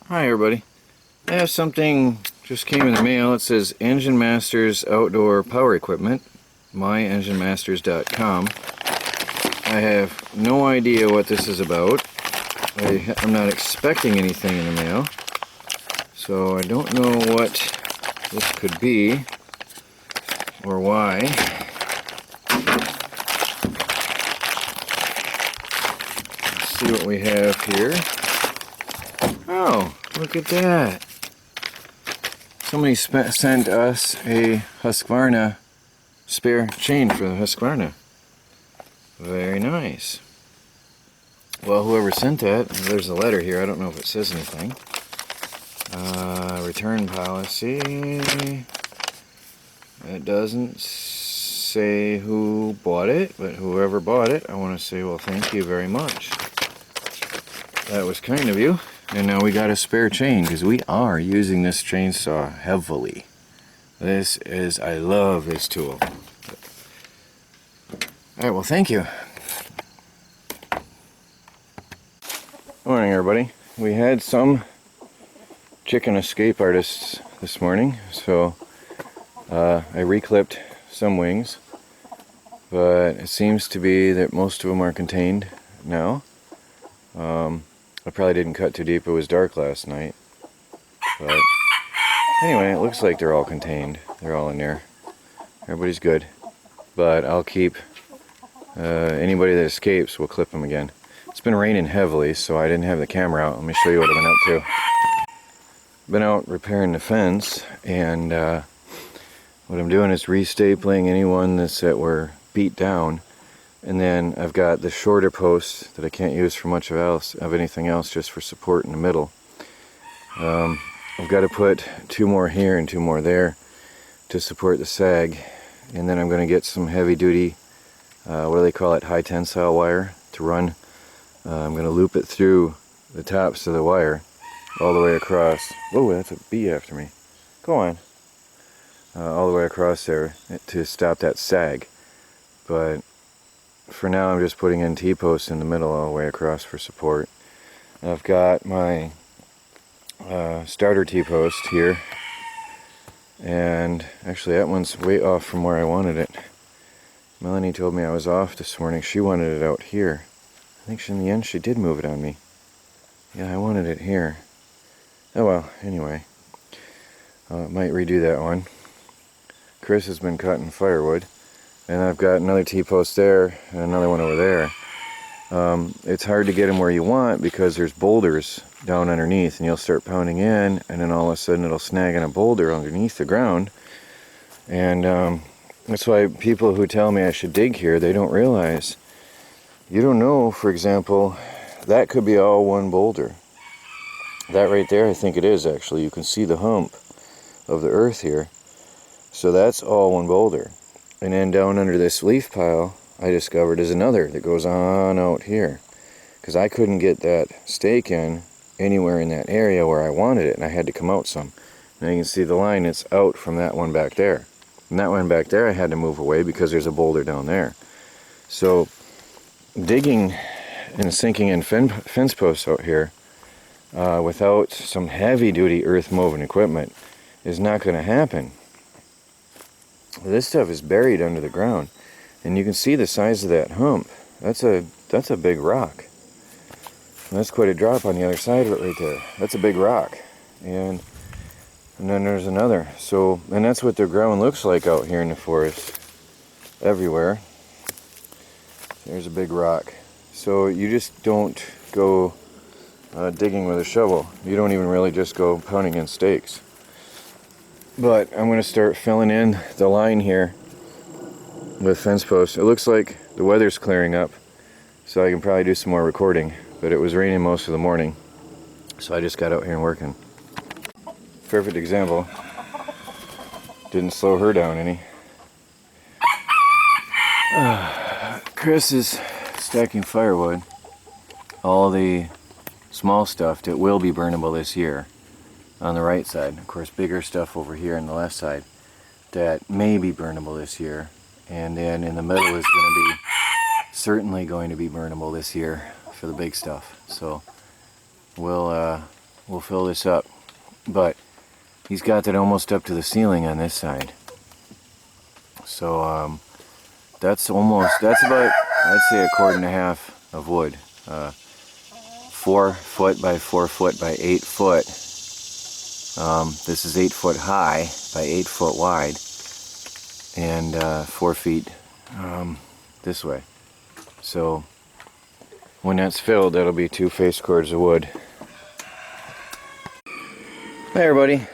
Hi everybody. I have something just came in the mail. It says Engine Masters Outdoor Power Equipment, myenginemasters.com. I have no idea what this is about. I'm not expecting anything in the mail, so I don't know what this could be or why. Let's see what we have here. Oh, look at that. Somebody sent us a Husqvarna spare chain for the Husqvarna. Very nice. Well, whoever sent that, there's a letter here. I don't know if it says anything. Return policy. It doesn't say who bought it, but whoever bought it, I want to say, well, thank you very much. That was kind of you. And now we got a spare chain because we are using this chainsaw heavily. I love this tool. Alright, well, thank you. Morning, everybody. We had some chicken escape artists this morning, so I reclipped some wings, but it seems to be that most of them are contained now. I probably didn't cut too deep. It was dark last night. But anyway, it looks like they're all contained. They're all in there. Everybody's good. But I'll keep anybody that escapes, we'll clip them again. It's been raining heavily, so I didn't have the camera out. Let me show you what I've been up to. Been out repairing the fence, and what I'm doing is restapling any one that were beat down. And then I've got the shorter posts that I can't use for much of anything else, just for support in the middle. I've got to put 2 more here and 2 more there to support the sag. And then I'm going to get some heavy duty, what do they call it, high tensile wire to run. I'm going to loop it through the tops of the wire all the way across. Whoa, that's a bee after me. Go on. All the way across there to stop that sag. But for now, I'm just putting in T-posts in the middle all the way across for support. I've got my starter T-post here, and actually that one's way off from where I wanted it. Melanie told me I was off this morning. She wanted it out here. I think in the end she did move it on me. Yeah, I wanted it here. Oh well, anyway. Might redo that one. Chris has been cutting firewood. And I've got another T-post there and another one over there. It's hard to get them where you want because there's boulders down underneath, and you'll start pounding in, and then all of a sudden it'll snag on a boulder underneath the ground. And that's why people who tell me I should dig here, they don't realize. You don't know, for example, that could be all one boulder. That right there, I think it is actually. You can see the hump of the earth here. So that's all one boulder. And then down under this leaf pile, I discovered is another that goes on out here. Because I couldn't get that stake in anywhere in that area where I wanted it, and I had to come out some. Now you can see the line that's out from that one back there. And that one back there I had to move away because there's a boulder down there. So digging and sinking in fence posts out here without some heavy-duty earth-moving equipment is not going to happen. This stuff is buried under the ground, and you can see the size of that hump. That's a big rock. And that's quite a drop on the other side of it right there. That's a big rock. And then there's another. So, and that's what the ground looks like out here in the forest. Everywhere. There's a big rock. So you just don't go digging with a shovel. You don't even really just go pounding in stakes. But I'm going to start filling in the line here with fence posts. It looks like the weather's clearing up, so I can probably do some more recording. But it was raining most of the morning, so I just got out here and working. Perfect example. Didn't slow her down any. Chris is stacking firewood. All the small stuff that will be burnable this year on the right side. Of course, bigger stuff over here on the left side that may be burnable this year. And then in the middle is going to be certainly going to be burnable this year for the big stuff. So we'll we'll fill this up. But he's got that almost up to the ceiling on this side. So that's about, I'd say, a cord and a half of wood. 4 foot by 4 foot by 8 foot. This is 8 foot high by 8 foot wide, and 4 feet this way. So when that's filled, that'll be 2 face cords of wood. Hi everybody.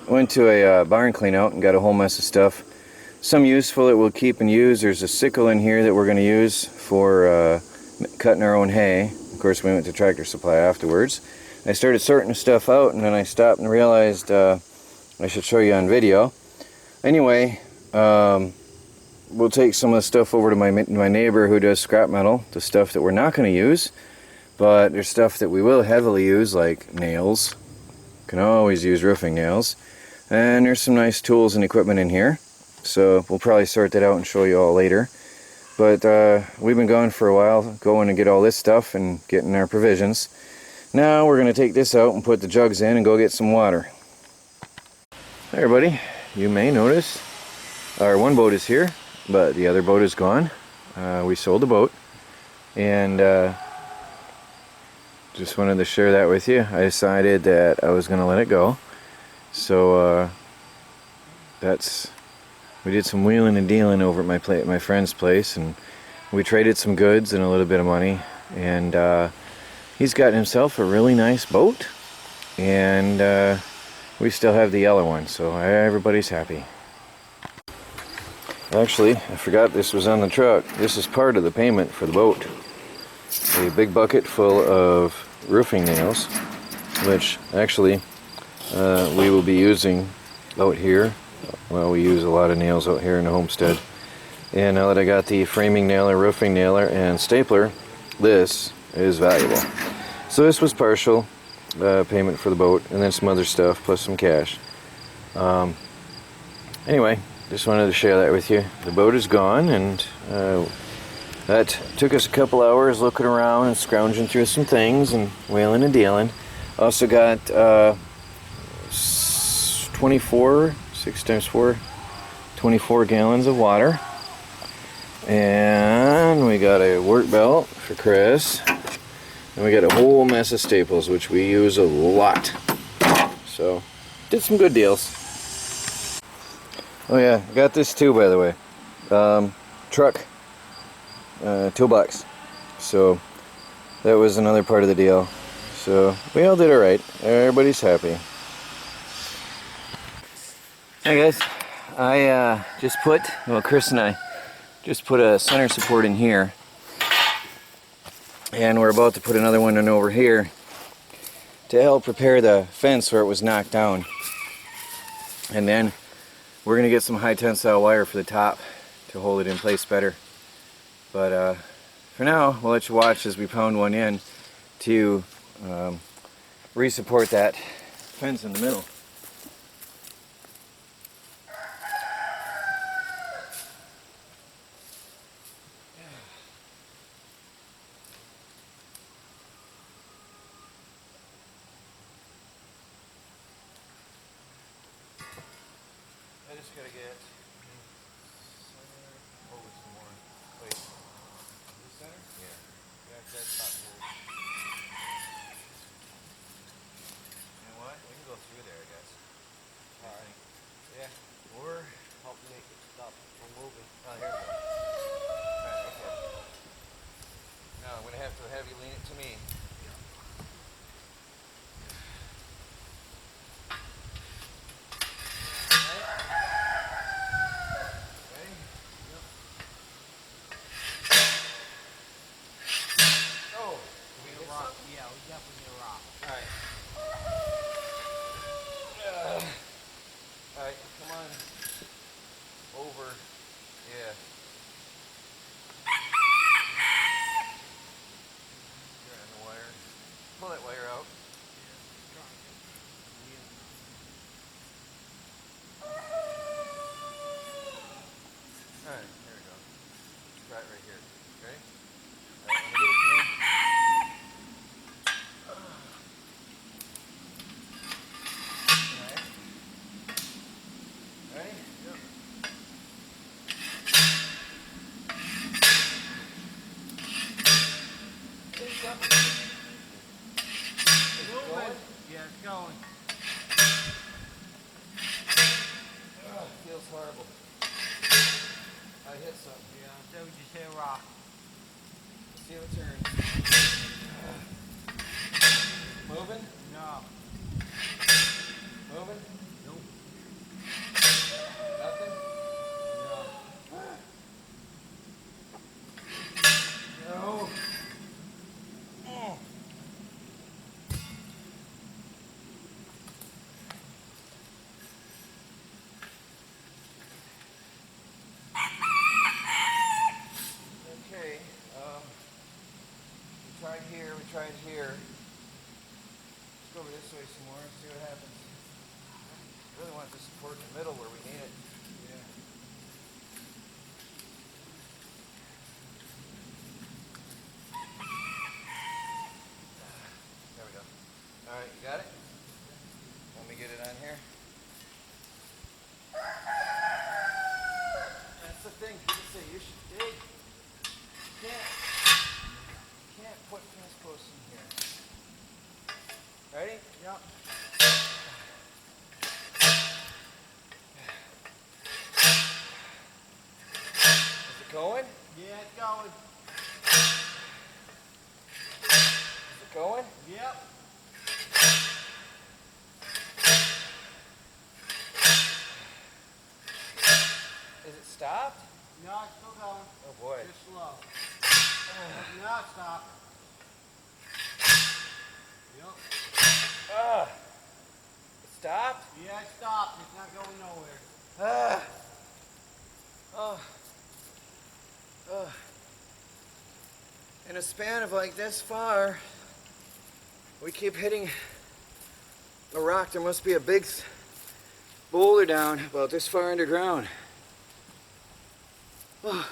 Went to a barn clean out and got a whole mess of stuff. Some useful that we'll keep and use. There's a sickle in here that we're going to use for cutting our own hay. Of course, we went to Tractor Supply afterwards. I started sorting stuff out, and then I stopped and realized I should show you on video. Anyway, we'll take some of the stuff over to my neighbor who does scrap metal, the stuff that we're not going to use, but there's stuff that we will heavily use, like nails. Can always use roofing nails. And there's some nice tools and equipment in here, so we'll probably sort that out and show you all later. But we've been gone for a while, going to get all this stuff and getting our provisions. Now we're going to take this out and put the jugs in and go get some water. Hi everybody, you may notice our one boat is here, but the other boat is gone. We sold the boat, and just wanted to share that with you. I decided that I was going to let it go. So we did some wheeling and dealing over at my friend's place, and we traded some goods and a little bit of money, and he's got himself a really nice boat, and we still have the yellow one, so everybody's happy. Actually, I forgot this was on the truck. This is part of the payment for the boat. A big bucket full of roofing nails, which actually we will be using out here. Well, we use a lot of nails out here in the homestead. And now that I got the framing nailer, roofing nailer, and stapler, this is valuable. So this was partial payment for the boat, and then some other stuff, plus some cash. Anyway, just wanted to share that with you. The boat is gone, and that took us a couple hours looking around and scrounging through some things and wheeling and dealing. Also got 6 times 4, 24 gallons of water. And we got a work belt for Chris. And we got a whole mess of staples, which we use a lot. So, did some good deals. Oh yeah, got this too, by the way. Truck toolbox. So that was another part of the deal. So we all did alright. Everybody's happy. Hey guys, I just put, well, Chris and I just put a center support in here, and we're about to put another one in over here to help prepare the fence where it was knocked down. And then we're going to get some high tensile wire for the top to hold it in place better. But for now, we'll let you watch as we pound one in to re-support that fence in the middle. I just gotta get over some more place. This center? Yeah. That top here. You know what? We can go through there, I guess. Alright. Yeah. Or help make it stop from moving. Oh, here we go. Alright, okay. Now I'm gonna have to have you lean it to me. Alright, come on over. Yeah. You're on the wire. Pull that wire out. Alright, there we go. Try it right here. Ready? Alright, let me get it from here. tear rock. Let's see how it turns. Moving? No. Moving? Nope. Nothing? No. No. Okay, we tried here, we tried here. Let's go over this way some more and see what happens. I really want the support in the middle where we need it. Yeah. There we go. Alright, you got it? Let me get it on here. That's the thing, people say you should dig. You can't put fence posts in here. Ready? Yep. Is it going? Yeah, it's going. Is it going? Yep. Is it stopped? No, it's still going. Oh boy. Just slow. Now it stopped. Yep. It stopped? Yeah, it stopped. It's not going nowhere. In a span of like this far, we keep hitting a rock. There must be a big boulder down about this far underground. Now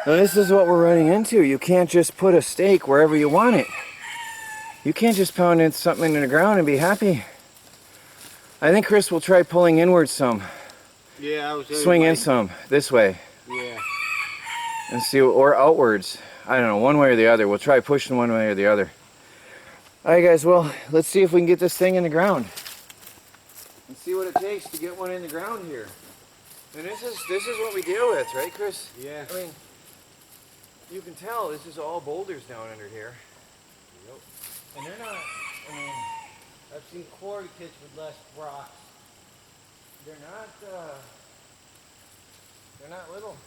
this is what we're running into. You can't just put a stake wherever you want it. You can't just pound in something into the ground and be happy. I think Chris will try pulling inward some. Yeah, I was Swing in some this way. Yeah. And see, or outwards. I don't know, one way or the other. We'll try pushing one way or the other. Alright guys, well, let's see if we can get this thing in the ground. And see what it takes to get one in the ground here. And this is what we deal with, right Chris? Yeah. I mean, you can tell this is all boulders down under here. Yep. And they're not, I mean, I've seen quarry pits with less rocks. they're not little.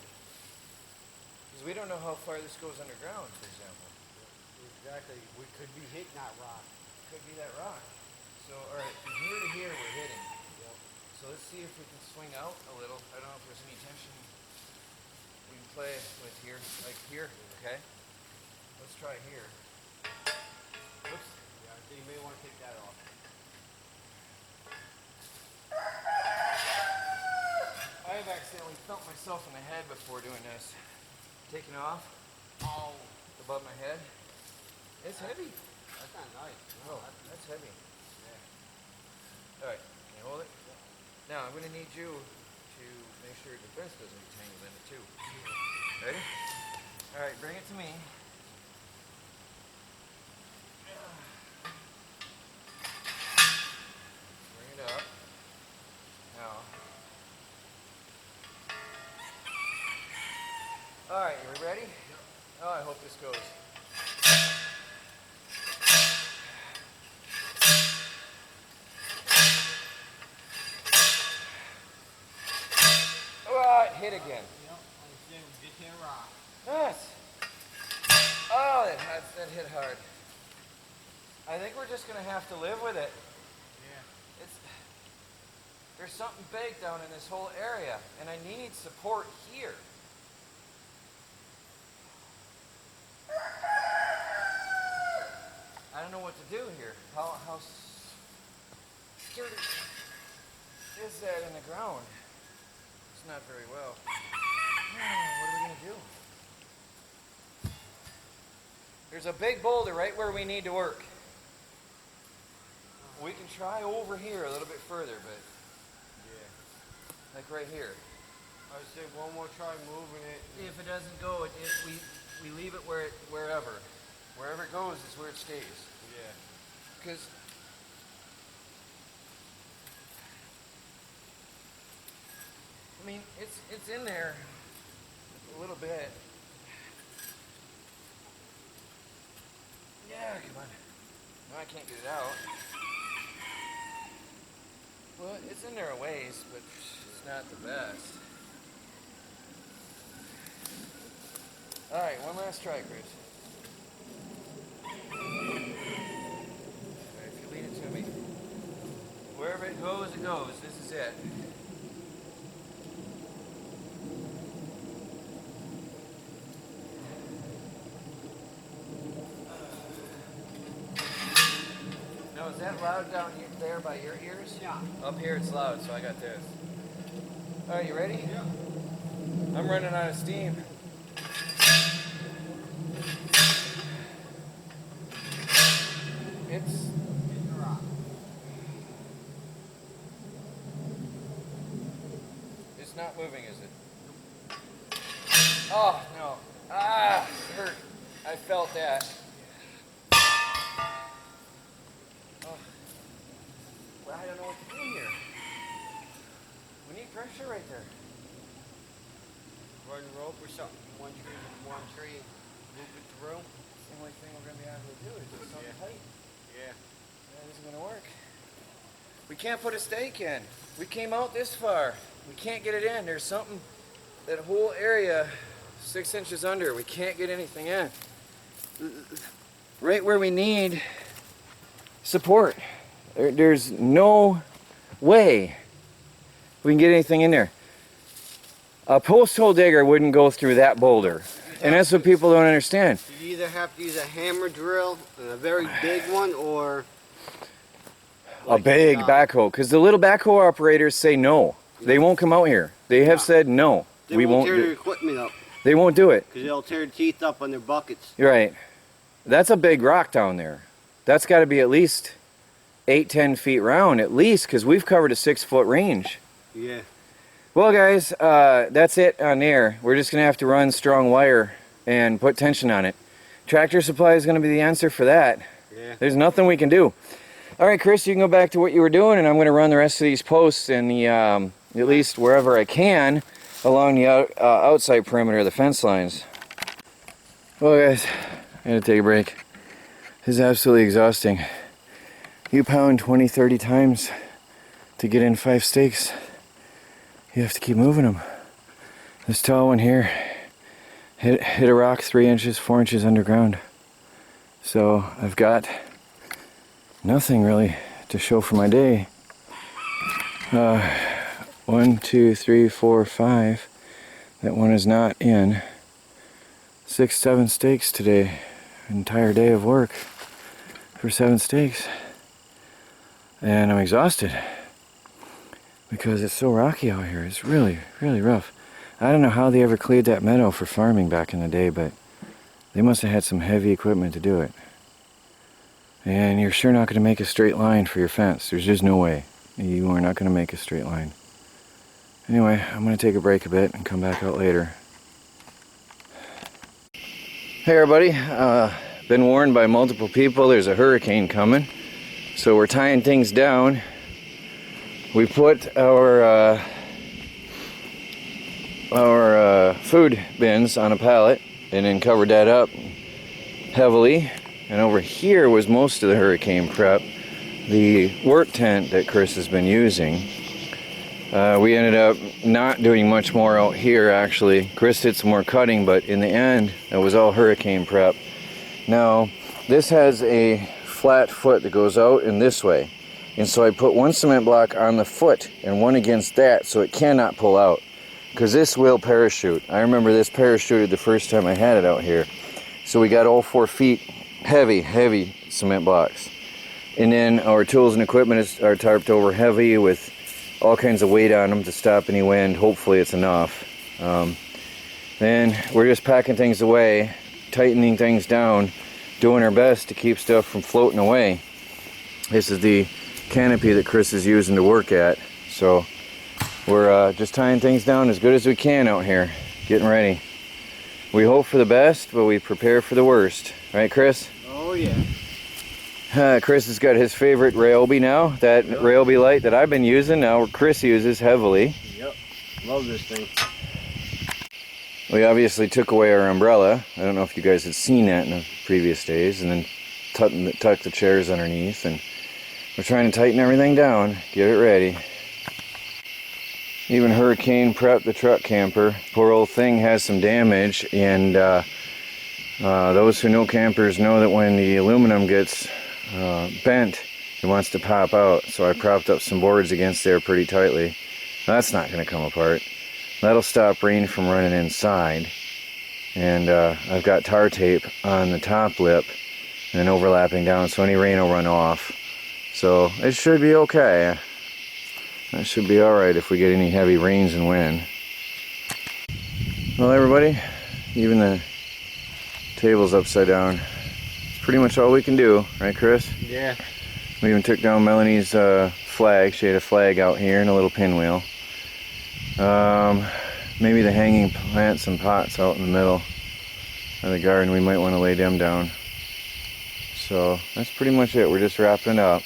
Because we don't know how far this goes underground, for example. Exactly. We could be hitting that rock. Could be that rock. So, alright, from here to here we're hitting. Yep. So let's see if we can swing out a little. I don't know if there's any tension we can play with here. Like here, okay? Let's try here. Oops. Yeah, so you may want to take that off. I have accidentally thumped myself in the head before doing this. Taking off Oh, above my head. It's heavy. that's not nice. Oh, that's heavy. Yeah. Alright, can you hold it? Now, I'm going to need you to make sure the fence doesn't get tangled in it too. Ready? Alright, bring it to me. Bring it up. Now. Alright, are we ready? Oh, I hope this goes. Oh, it hit again. Yep. Like I said, we just hit a rock. Yes. Oh, that hit hard. I think we're just gonna have to live with it. Yeah. There's something big down in this whole area, and I need support here. I don't know what to do here. How sturdy is that in the ground? It's not very well. What are we gonna do? There's a big boulder right where we need to work. We can try over here a little bit further, but Yeah. like right here. I would say one more try moving it. If it doesn't go, we leave it wherever. Wherever it goes is where it stays. Yeah. Because I mean, it's in there a little bit. Yeah, come on. No, I can't get it out. Well, it's in there a ways, but it's not the best. All right, one last try, Chris. If you lead it to me. Wherever it goes, this is it. Now, is that loud down there by your ears? Yeah. Up here it's loud, so I got this. All right, you ready? Yeah. I'm running out of steam. It's not moving, is it? Oh, no. Ah, it hurt. I felt that. Oh. Well, I don't know what to do here. We need pressure right there. Run rope or something. One tree with one tree. Move it through. The only thing we're going to be able to do is just something tight. Yeah. That isn't going to work. We can't put a stake in. We came out this far. We can't get it in. There's something, that whole area, 6 inches under. We can't get anything in. Right where we need support. There's no way we can get anything in there. A post hole digger wouldn't go through that boulder. And that's what people don't understand. You either have to use a hammer drill, and a very big one, or A big backhoe. Because the little backhoe operators say no. They won't come out here. They have said no. They won't tear their equipment up. They won't do it. Because they'll tear the teeth up on their buckets. You're right. That's a big rock down there. That's got to be at least 8-10 feet round, at least, because we've covered a 6-foot range. Yeah. Well, guys, that's it on there. We're just going to have to run strong wire and put tension on it. Tractor Supply is going to be the answer for that. Yeah. There's nothing we can do. All right, Chris, you can go back to what you were doing, and I'm going to run the rest of these posts in the, at least wherever I can, along the outside perimeter of the fence lines. Well, guys, I gotta take a break. This is absolutely exhausting. You pound 20, 30 times to get in 5 stakes. You have to keep moving them. This tall one here hit a rock 3 inches, 4 inches underground. So I've got nothing really to show for my day. 1, 2, 3, 4, 5. That one is not in. 6, 7 stakes today. Entire day of work for 7 stakes. And I'm exhausted because it's so rocky out here. It's really, really rough. I don't know how they ever cleared that meadow for farming back in the day, but they must have had some heavy equipment to do it. And you're sure not going to make a straight line for your fence. There's just no way. You are not going to make a straight line. Anyway, I'm going to take a break a bit and come back out later. Hey everybody, been warned by multiple people there's a hurricane coming. So we're tying things down. We put our food bins on a pallet and then covered that up heavily. And over here was most of the hurricane prep. The work tent that Chris has been using. We ended up not doing much more out here actually. Chris did some more cutting, but in the end, it was all hurricane prep. Now, this has a flat foot that goes out in this way. And so I put one cement block on the foot and one against that so it cannot pull out. Because this will parachute. I remember this parachuted the first time I had it out here. So we got all 4 feet heavy, heavy cement blocks. And then our tools and equipment are tarped over heavy with all kinds of weight on them to stop any wind. Hopefully it's enough. Then we're just packing things away, tightening things down, doing our best to keep stuff from floating away. This is the canopy that Chris is using to work at. So we're just tying things down as good as we can out here, getting ready. We hope for the best, but we prepare for the worst. Right, Chris? Oh, yeah. Chris has got his favorite Ryobi now, that Ryobi light that I've been using now, Chris uses heavily. Yep. Love this thing. We obviously took away our umbrella. I don't know if you guys had seen that in the previous days, and then tucked the chairs underneath, and we're trying to tighten everything down, get it ready. Even hurricane prep the truck camper. Poor old thing has some damage, and those who know campers know that when the aluminum gets bent, it wants to pop out. So I propped up some boards against there pretty tightly. That's not going to come apart. That'll stop rain from running inside. And I've got tar tape on the top lip and then overlapping down, so any rain will run off. So it should be okay. That should be alright if we get any heavy rains and wind. Well, everybody, even the table's upside down. It's pretty much all we can do, right, Chris? Yeah. We even took down Melanie's flag. She had a flag out here and a little pinwheel. Maybe the hanging plants and pots out in the middle of the garden, we might want to lay them down. So that's pretty much it. We're just wrapping it up.